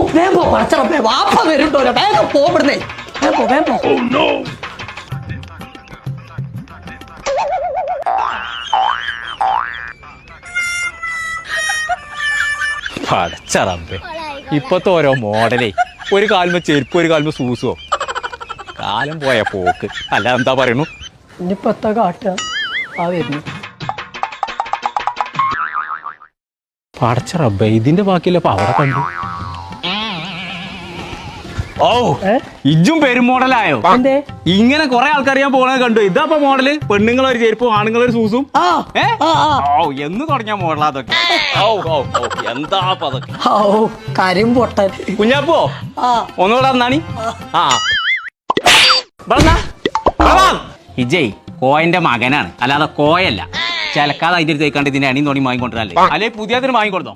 വേഗം പടച്ചറപ്പേ വാപ്പ വരുണ്ടോ വേഗം പോവിടുന്നേ വേഗം പടച്ചറമ്പേ ഇപ്പത്തെ ഓരോ മോഡലേ ഒരു കാലുമ്പോ ചെരുപ്പ് ഒരു കാലുമ്പോ സൂസോ കാലം പോയ പോക്ക് അല്ല എന്താ പറയണു ഇനിയിപ്പോ എത്താ കാട്ടുക ആ വരുന്നു പടച്ചറമ്പേ ഇതിന്റെ ബാക്കിയല്ല അപ്പൊ അവിടെ കണ്ടു ഓ ഇജും പെരുമോഡലായോ എന്തേ ഇങ്ങനെ കൊറേ ആൾക്കാർ ഞാൻ പോണത് കണ്ടു ഇതാ മോഡല് പെണ്ണുങ്ങളൊരു ചെരുപ്പും ആണുങ്ങളൊരു സൂസും എന്ന് തുടങ്ങിയ മോഡലാ അതൊക്കെ എന്താ അതൊക്കെ കാര്യം പൊട്ടൻ കുഞ്ഞാപ്പോ ഒന്നുകൂടെ എന്നാണി ഇജയ് കോയന്റെ മകനാണ് അല്ലാതെ കോയല്ല ചിലക്കാതെ അതിന്റെ തേക്കാണ്ട് ഇതിന്റെ അണി തോണി വാങ്ങിക്കൊണ്ടിരല്ലേ അല്ലെ പുതിയതിന് വാങ്ങിക്കൊടുത്തോ